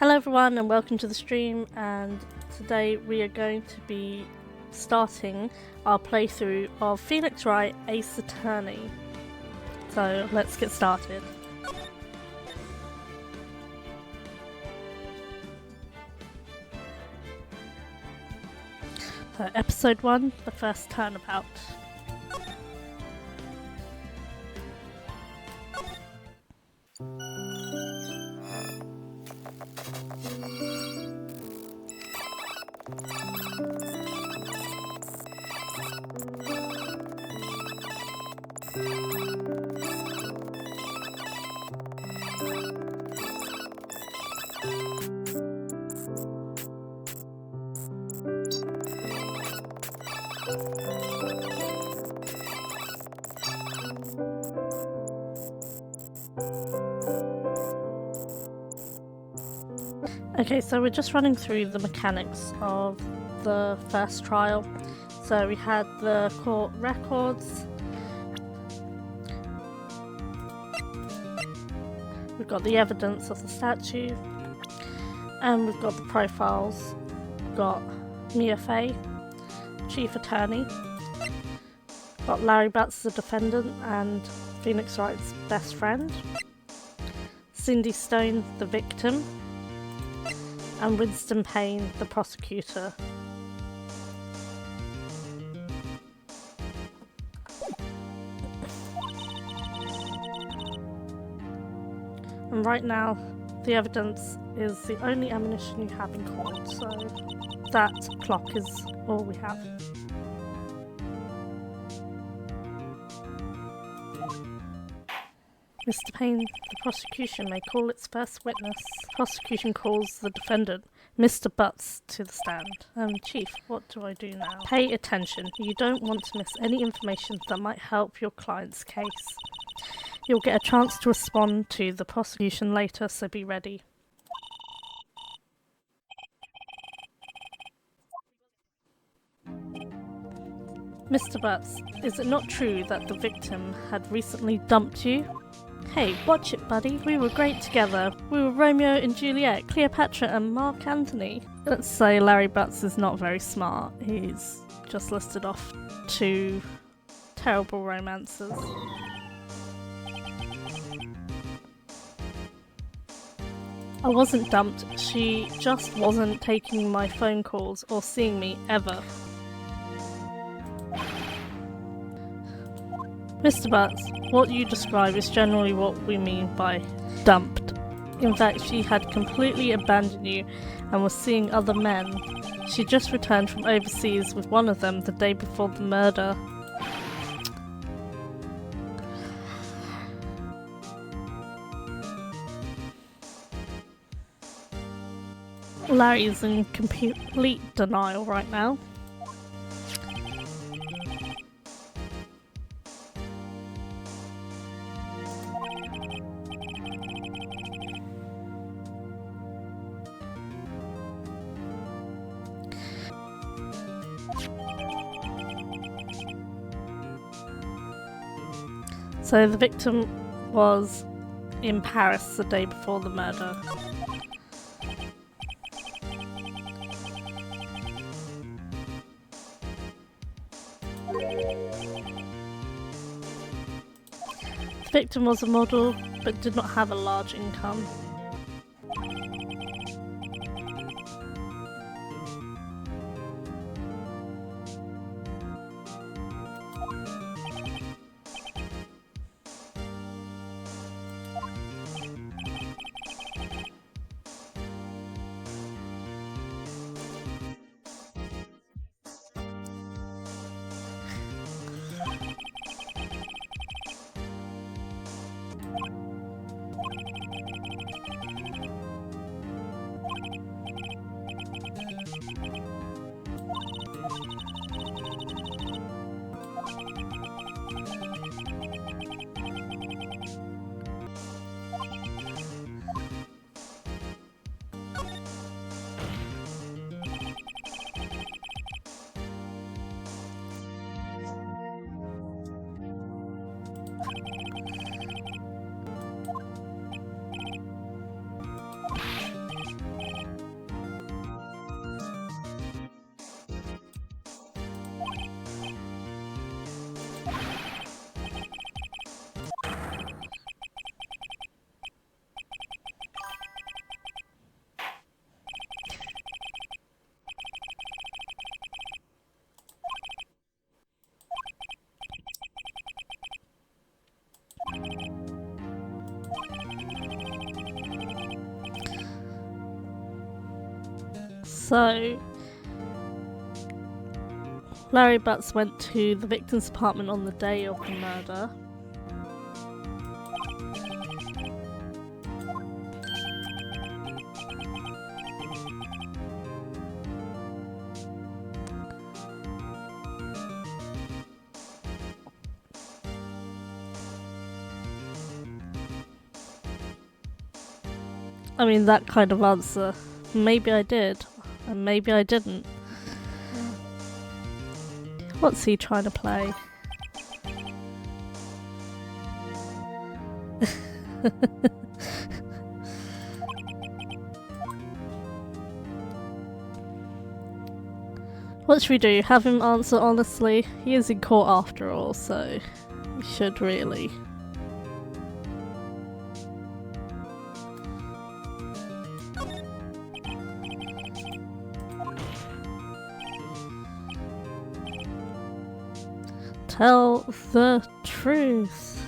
Hello everyone and welcome to the stream, and today we are going to be starting our playthrough of Phoenix Wright Ace Attorney. So let's get started. So episode 1, the first turnabout. Okay, so we're just running through the mechanics of the first trial. So we had the court records, we've got the evidence of the statue, and we've got the profiles. We've got Mia Fey, Chief Attorney, got Larry Butts, the defendant and Phoenix Wright's best friend, Cindy Stone, the victim, and Winston Payne, the prosecutor. And right now, the evidence is the only ammunition you have in court, so that clock is all we have. Mr. Payne, the prosecution may call its first witness. Prosecution calls the defendant, Mr. Butts, to the stand. Chief, what do I do now? Pay attention. You don't want to miss any information that might help your client's case. You'll get a chance to respond to the prosecution later, so be ready. Mr. Butts, is it not true that the victim had recently dumped you? Hey, watch it, buddy. We were great together. We were Romeo and Juliet, Cleopatra and Mark Antony. Let's say Larry Butts is not very smart. He's just listed off 2 terrible romances. I wasn't dumped. She just wasn't taking my phone calls or seeing me ever. Mr. Butts, what you describe is generally what we mean by dumped. In fact, she had completely abandoned you and was seeing other men. She just returned from overseas with one of them the day before the murder. Larry is in complete denial right now. So the victim was in Paris the day before the murder. The victim was a model, but did not have a large income. So, Larry Butts went to the victim's apartment on the day of the murder. I mean, that kind of answer. Maybe I did, and maybe I didn't. What's he trying to play? What should we do? Have him answer honestly? He is in court after all, so we should really. Tell the truth.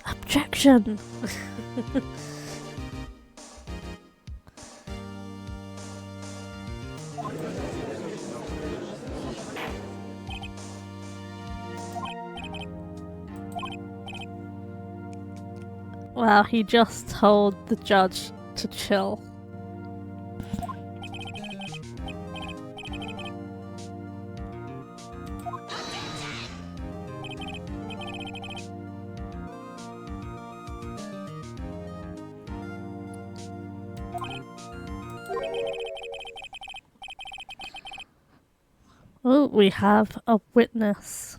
Objection! Wow, he just told the judge to chill. Oh, we have a witness.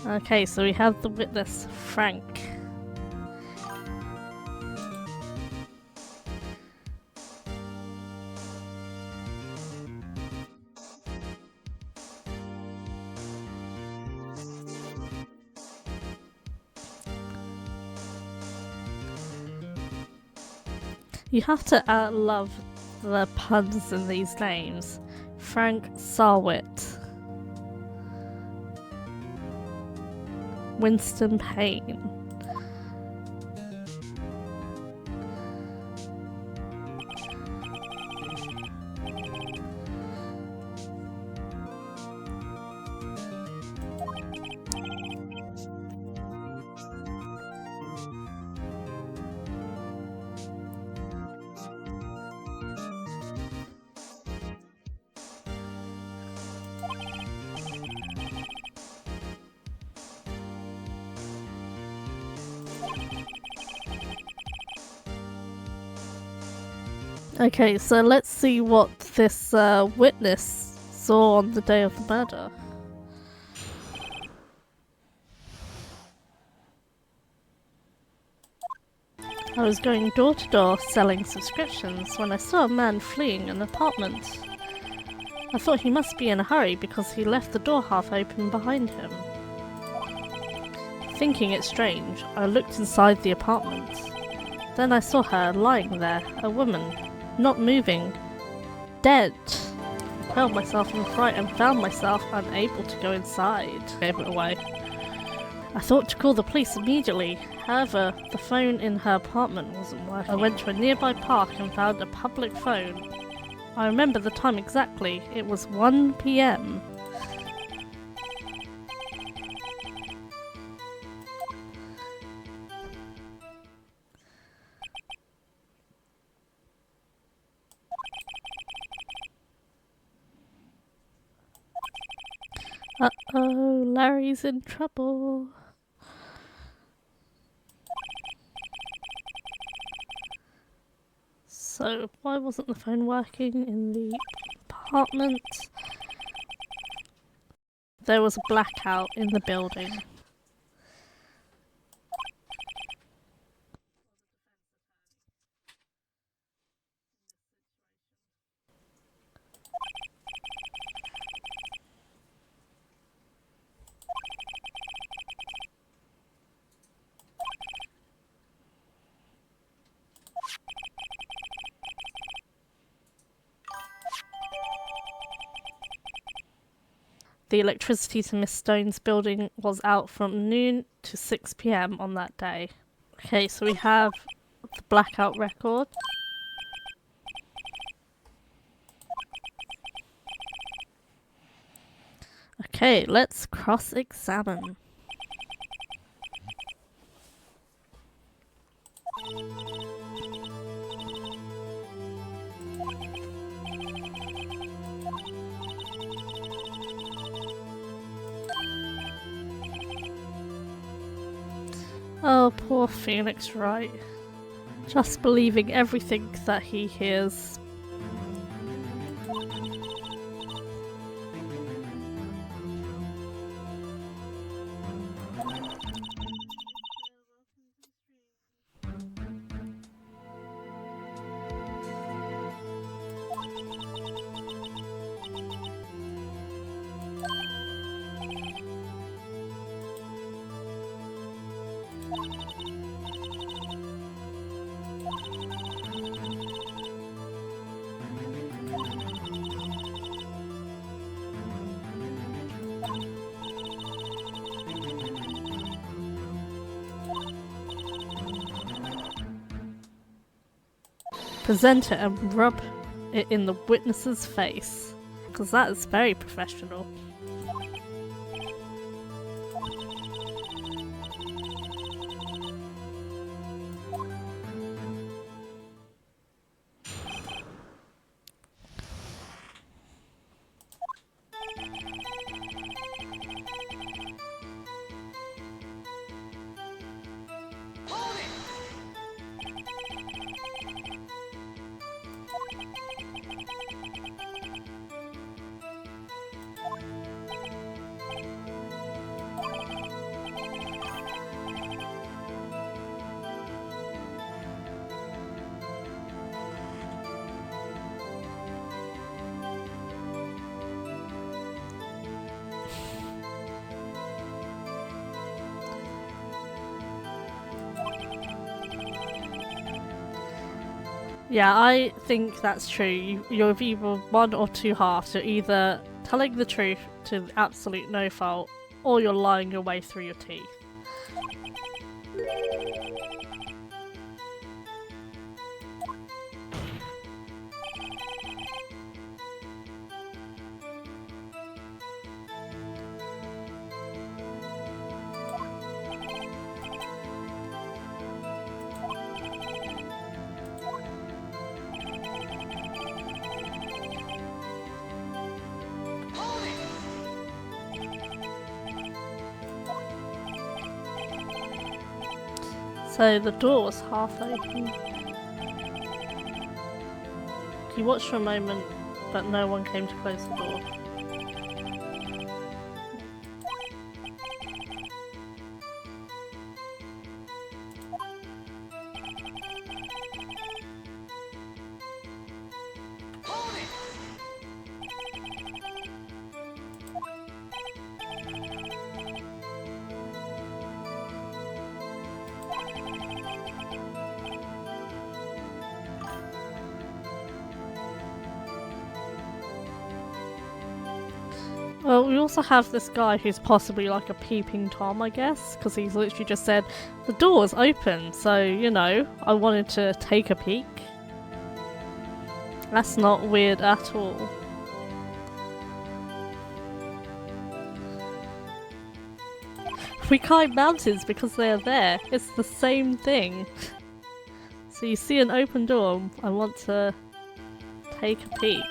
Okay, so we have the witness, Frank. You have to love the puns in these names. Frank Sarwit. Winston Payne. Okay, so let's see what this witness saw on the day of the murder. I was going door to door selling subscriptions when I saw a man fleeing an apartment. I thought he must be in a hurry because he left the door half open behind him. Thinking it strange, I looked inside the apartment. Then I saw her lying there, a woman, not moving, dead. I held myself in fright and found myself unable to go inside. Gave it away. I thought to call the police immediately. However, the phone in her apartment wasn't working. I went to a nearby park and found a public phone. I remember the time exactly. It was 1 PM. Uh-oh, Larry's in trouble. So, why wasn't the phone working in the apartment? There was a blackout in the building. The electricity to Miss Stone's building was out from noon to 6 PM on that day. Okay, so we have the blackout record. Okay, let's cross-examine. Oh, poor Phoenix Wright. Just believing everything that he hears. Present it and rub it in the witness's face, because that is very professional. Yeah, I think that's true. You're either one or two halves. You're either telling the truth to absolute no fault, or you're lying your way through your teeth. So the door was half open. He watched for a moment, but no one came to close the door. Well, we also have this guy who's possibly like a peeping Tom, I guess, because he's literally just said, the door's open, so, you know, I wanted to take a peek. That's not weird at all. We climb mountains because they are there. It's the same thing. So you see an open door, I want to take a peek.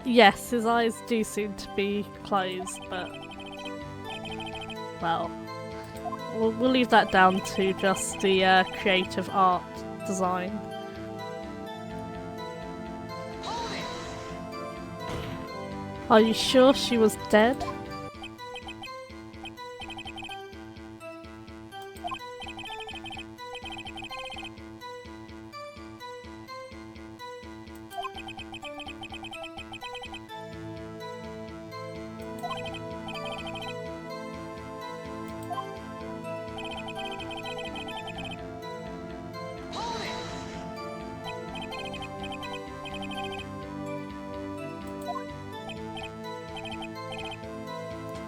Yes, his eyes do seem to be closed, but well, we'll leave that down to just the creative art design. Are you sure she was dead?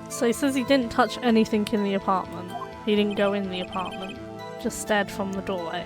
So he says he didn't touch anything in the apartment. He didn't go in the apartment, just stared from the doorway.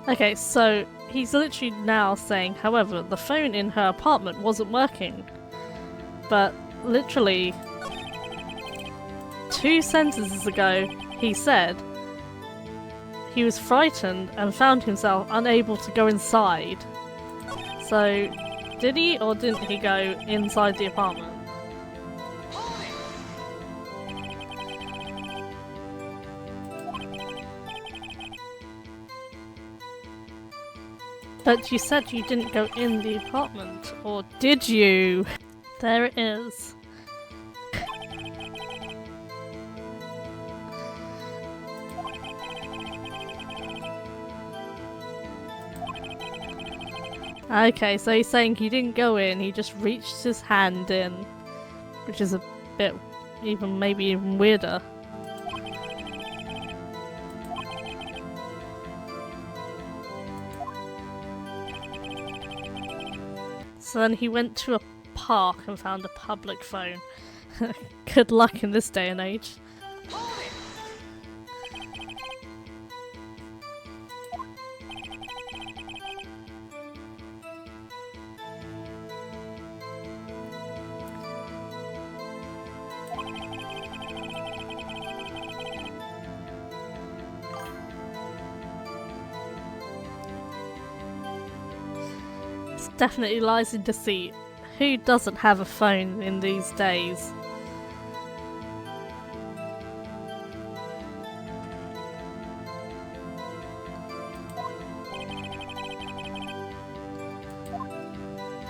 Okay, so he's literally now saying, however, the phone in her apartment wasn't working. But literally 2 sentences ago, he said he was frightened and found himself unable to go inside. So, did he or didn't he go inside the apartment? But you said you didn't go in the apartment, or did you? There it is. Okay, so he's saying he didn't go in, he just reached his hand in, which is a bit maybe even weirder. So then he went to a park and found a public phone. Good luck in this day and age. Definitely lies in deceit. Who doesn't have a phone in these days?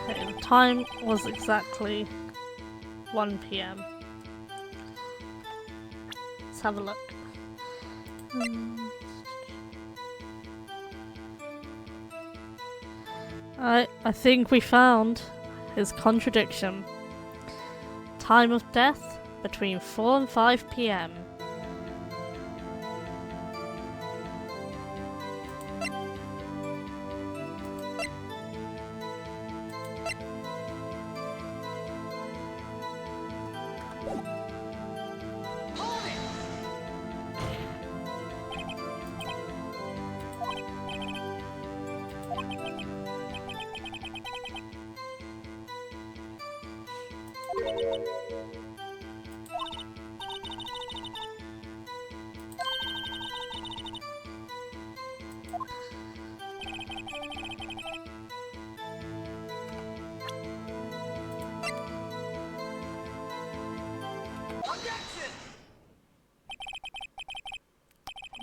Okay, the time was exactly 1 PM. Let's have a look. I think we found his contradiction. Time of death between 4 and 5 PM.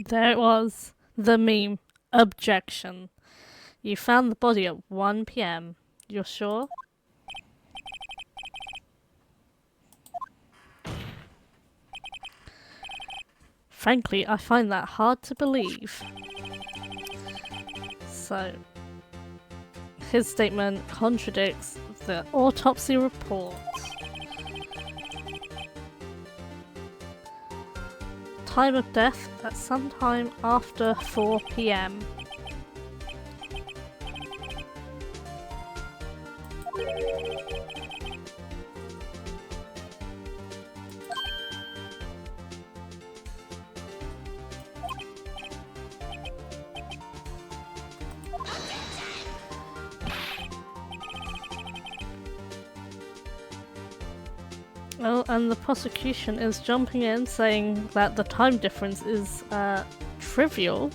There it was. The meme. Objection. You found the body at 1 PM. You're sure? Frankly, I find that hard to believe. So, his statement contradicts the autopsy report. Time of death at sometime after 4 p.m. Oh, and the prosecution is jumping in saying that the time difference is trivial.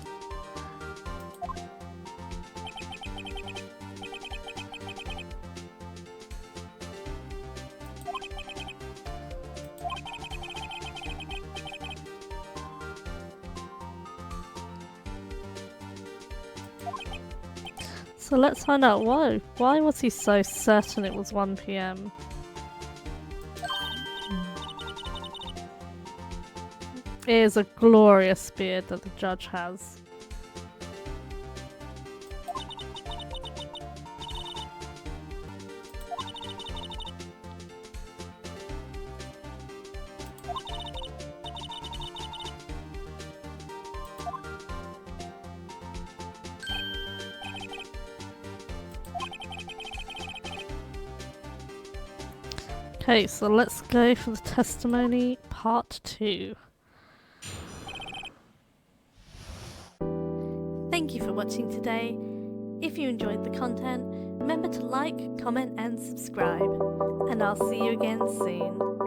So let's find out why. Why was he so certain it was 1 p.m? It is a glorious beard that the judge has. Okay, so let's go for the testimony part 2. Thank you for watching today. If you enjoyed the content, remember to like, comment and subscribe. And I'll see you again soon.